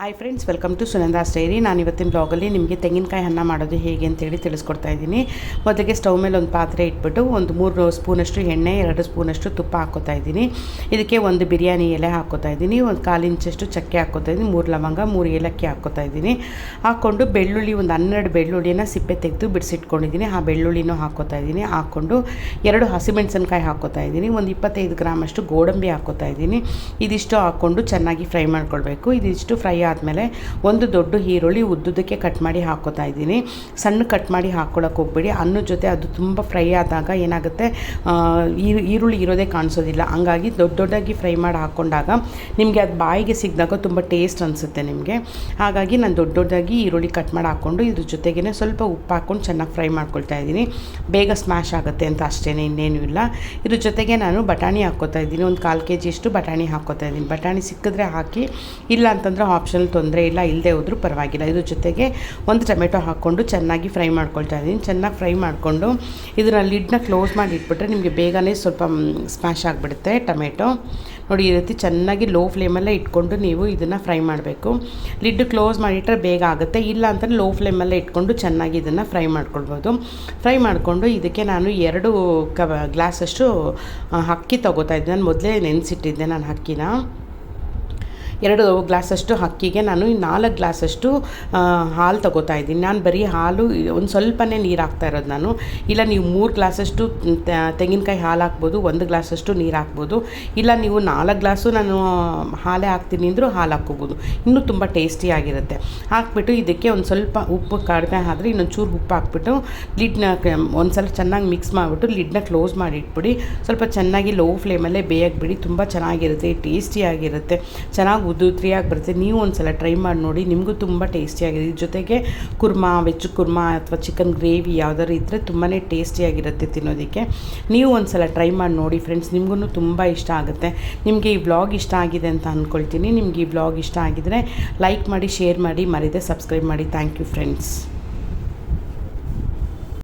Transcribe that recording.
Hi friends, welcome to Sunanda's diary. ನಾನು ಇವತ್ತಿನ ಬ್ಲಾಗಲ್ಲಿ ನಿಮಗೆ ತೆಂಗಿನಕಾಯಿ ಅನ್ನ ಮಾಡೋದು ಹೇಗೆ ಅಂತೇಳಿ ತಿಳಿಸ್ಕೊಡ್ತಾ ಇದ್ದೀನಿ. ಮೊದಲಿಗೆ ಸ್ಟವ್ ಮೇಲೆ ಒಂದು ಪಾತ್ರೆ ಇಟ್ಬಿಟ್ಟು ಒಂದು 3 ಸ್ಪೂನಷ್ಟು ಎಣ್ಣೆ, 2 ಸ್ಪೂನಷ್ಟು ತುಪ್ಪ ಹಾಕ್ಕೋತಾ ಇದ್ದೀನಿ. ಇದಕ್ಕೆ ಒಂದು ಬಿರಿಯಾನಿ ಎಲೆ ಹಾಕ್ಕೋತಾ ಇದ್ದೀನಿ, ಒಂದು 1/4 ಇಂಚಷ್ಟು ಚಕ್ಕೆ ಹಾಕ್ಕೋತಾ ಇದ್ದೀನಿ, 3 ಲವಂಗ, 3 ಏಲಕ್ಕಿ ಹಾಕ್ಕೋತಾ ಇದ್ದೀನಿ. ಹಾಕ್ಕೊಂಡು ಬೆಳ್ಳುಳ್ಳಿ ಒಂದು 12 ಬೆಳ್ಳುಳ್ಳಿನ ಸಿಪ್ಪೆ ತೆಗೆದು ಬಿಡಿಸಿಟ್ಕೊಂಡಿದ್ದೀನಿ. ಆ ಬೆಳ್ಳುಳ್ಳಿನೂ ಹಾಕ್ಕೋತಾ ಇದ್ದೀನಿ. ಹಾಕ್ಕೊಂಡು 2 ಹಸಿಮೆಣಸಿನ್ಕಾಯಿ ಹಾಕ್ಕೋತಾ ಇದ್ದೀನಿ, ಒಂದು 25 ಗ್ರಾಮಷ್ಟು ಗೋಡಂಬಿ ಹಾಕ್ಕೋತಾ ಇದ್ದೀನಿ. ಇದಿಷ್ಟು ಹಾಕ್ಕೊಂಡು ಚೆನ್ನಾಗಿ ಫ್ರೈ ಮಾಡ್ಕೊಳ್ಬೇಕು. ಇದಿಷ್ಟು ಫ್ರೈ ಆದಮೇಲೆ ಒಂದು ದೊಡ್ಡ ಈರುಳ್ಳಿ ಉದ್ದುದಕ್ಕೆ ಕಟ್ ಮಾಡಿ ಹಾಕ್ಕೋತಾ ಇದ್ದೀನಿ. ಸಣ್ಣ ಕಟ್ ಮಾಡಿ ಹಾಕ್ಕೊಳ್ಳೋಕೆ ಹೋಗ್ಬೇಡಿ. ಅನ್ನದ ಜೊತೆ ಅದು ತುಂಬ ಫ್ರೈ ಆದಾಗ ಏನಾಗುತ್ತೆ, ಈರುಳ್ಳಿ ಇರೋದೇ ಕಾಣಿಸೋದಿಲ್ಲ. ಹಂಗಾಗಿ ದೊಡ್ಡದಾಗಿ ಫ್ರೈ ಮಾಡಿ ಹಾಕ್ಕೊಂಡಾಗ ನಿಮಗೆ ಅದು ಬಾಯಿಗೆ ಸಿಕ್ಕಿದಾಗ ತುಂಬ ಟೇಸ್ಟ್ ಅನಿಸುತ್ತೆ ನಿಮಗೆ. ಹಾಗಾಗಿ ನಾನು ದೊಡ್ಡದಾಗಿ ಈರುಳ್ಳಿ ಕಟ್ ಮಾಡಿ ಹಾಕ್ಕೊಂಡು ಇದ್ರ ಜೊತೆಗೇ ಸ್ವಲ್ಪ ಉಪ್ಪು ಹಾಕ್ಕೊಂಡು ಚೆನ್ನಾಗಿ ಫ್ರೈ ಮಾಡ್ಕೊಳ್ತಾ ಇದ್ದೀನಿ. ಬೇಗ ಸ್ಮ್ಯಾಶ್ ಆಗುತ್ತೆ ಅಂತ ಅಷ್ಟೇ, ಇನ್ನೇನು ಇಲ್ಲ. ಇದ್ರ ಜೊತೆಗೆ ನಾನು ಬಟಾಣಿ ಹಾಕ್ಕೋತಾ ಇದ್ದೀನಿ. ಒಂದು 1/4 kg ಅಷ್ಟು ಬಟಾಣಿ ಹಾಕ್ಕೋತಾ ಇದ್ದೀನಿ. ಬಟಾಣಿ ಸಿಕ್ಕಿದ್ರೆ ಹಾಕಿ, ಇಲ್ಲ ಅಂತಂದರೆ ಆಪ್ಷನ್ ತೊಂದರೆ ಇಲ್ಲ, ಇಲ್ಲದೆ ಹೋದರೂ ಪರವಾಗಿಲ್ಲ. ಇದ್ರ ಜೊತೆಗೆ ಒಂದು ಟೊಮೆಟೊ ಹಾಕ್ಕೊಂಡು ಚೆನ್ನಾಗಿ ಫ್ರೈ ಮಾಡ್ಕೊಳ್ತಾ ಇದ್ದೀನಿ. ಚೆನ್ನಾಗಿ ಫ್ರೈ ಮಾಡಿಕೊಂಡು ಇದನ್ನು ಲಿಡ್ನ ಕ್ಲೋಸ್ ಮಾಡಿ ಇಟ್ಬಿಟ್ರೆ ನಿಮಗೆ ಬೇಗನೆ ಸ್ವಲ್ಪ ಸ್ಮ್ಯಾಶ್ ಆಗಿಬಿಡುತ್ತೆ ಟೊಮೆಟೊ. ನೋಡಿ, ಈ ರೀತಿ ಚೆನ್ನಾಗಿ ಲೋ ಫ್ಲೇಮಲ್ಲೇ ಇಟ್ಕೊಂಡು ನೀವು ಇದನ್ನು ಫ್ರೈ ಮಾಡಬೇಕು. ಲಿಡ್ ಕ್ಲೋಸ್ ಮಾಡಿಟ್ರೆ ಬೇಗ ಆಗುತ್ತೆ. ಇಲ್ಲ ಅಂತಂದರೆ ಲೋ ಫ್ಲೇಮಲ್ಲೇ ಇಟ್ಕೊಂಡು ಚೆನ್ನಾಗಿ ಇದನ್ನು ಫ್ರೈ ಮಾಡ್ಕೊಳ್ಬೋದು. ಫ್ರೈ ಮಾಡಿಕೊಂಡು ಇದಕ್ಕೆ ನಾನು 2 ಗ್ಲಾಸಷ್ಟು ಅಕ್ಕಿ ತೊಗೋತಾ ಇದ್ದೆ. ನಾನು ಮೊದಲೇ ನೆನೆಸಿಟ್ಟಿದ್ದೆ ನಾನು ಅಕ್ಕಿನ. 2 ಗ್ಲಾಸಷ್ಟು ಅಕ್ಕಿಗೆ ನಾನು 4 ಗ್ಲಾಸಷ್ಟು ಹಾಲು ತೊಗೋತಾ ಇದ್ದೀನಿ. ನಾನು ಬರೀ ಹಾಲು ಒಂದು ಸ್ವಲ್ಪನೇ ನೀರು ಹಾಕ್ತಾ ಇರೋದು ನಾನು. ಇಲ್ಲ ನೀವು 3 ಗ್ಲಾಸಷ್ಟು ತೆಂಗಿನಕಾಯಿ ಹಾಲು ಹಾಕ್ಬೋದು, 1 ಗ್ಲಾಸಷ್ಟು ನೀರು ಹಾಕ್ಬೋದು. ಇಲ್ಲ ನೀವು 4 ಗ್ಲಾಸು ನಾನು ಹಾಲೇ ಹಾಕ್ತೀನಿ ಅಂದರೂ ಹಾಲು ಹಾಕ್ಕೋಬೋದು, ಇನ್ನೂ ತುಂಬ ಟೇಸ್ಟಿಯಾಗಿರುತ್ತೆ. ಹಾಕ್ಬಿಟ್ಟು ಇದಕ್ಕೆ ಒಂದು ಸ್ವಲ್ಪ ಉಪ್ಪು ಕಡಿಮೆ ಆದರೆ ಇನ್ನೊಂದು ಚೂರು ಉಪ್ಪು ಹಾಕ್ಬಿಟ್ಟು ಲಿಡ್ನ ಒಂದು ಸಲ ಚೆನ್ನಾಗಿ ಮಿಕ್ಸ್ ಮಾಡಿಬಿಟ್ಟು ಲಿಡ್ನ ಕ್ಲೋಸ್ ಮಾಡಿ ಇಟ್ಬಿಡಿ. ಸ್ವಲ್ಪ ಚೆನ್ನಾಗಿ ಲೋ ಫ್ಲೇಮಲ್ಲೇ ಬೇಯಕ್ಕೆ ಬಿಡಿ. ತುಂಬ ಚೆನ್ನಾಗಿರುತ್ತೆ, ಟೇಸ್ಟಿಯಾಗಿರುತ್ತೆ, ಚೆನ್ನಾಗಿ ಉದುರಿಯಾಗಿ ಬರುತ್ತೆ. ನೀವು ಒಂದು ಸಲ ಟ್ರೈ ಮಾಡಿ ನೋಡಿ, ನಿಮಗೂ ತುಂಬ ಟೇಸ್ಟಿಯಾಗಿದೆ. ಇದ್ರ ಜೊತೆಗೆ ಕುರ್ಮಾ, ವೆಜ್ ಕುರ್ಮಾ ಅಥವಾ ಚಿಕನ್ ಗ್ರೇವಿ ಯಾವುದಾದ್ರು ಇದ್ದರೆ ತುಂಬಾ ಟೇಸ್ಟಿಯಾಗಿರುತ್ತೆ ತಿನ್ನೋದಕ್ಕೆ. ನೀವು ಒಂದು ಸಲ ಟ್ರೈ ಮಾಡಿ ನೋಡಿ ಫ್ರೆಂಡ್ಸ್, ನಿಮಗೂ ತುಂಬ ಇಷ್ಟ ಆಗುತ್ತೆ. ನಿಮಗೆ ಈ ವ್ಲಾಗ್ ಇಷ್ಟ ಆಗಿದೆ ಅಂತ ಅಂದ್ಕೊಳ್ತೀನಿ. ನಿಮಗೆ ಈ ವ್ಲಾಗ್ ಇಷ್ಟ ಆಗಿದರೆ ಲೈಕ್ ಮಾಡಿ, ಶೇರ್ ಮಾಡಿ, ಮರೀದೆ ಸಬ್ಸ್ಕ್ರೈಬ್ ಮಾಡಿ. Thank you friends.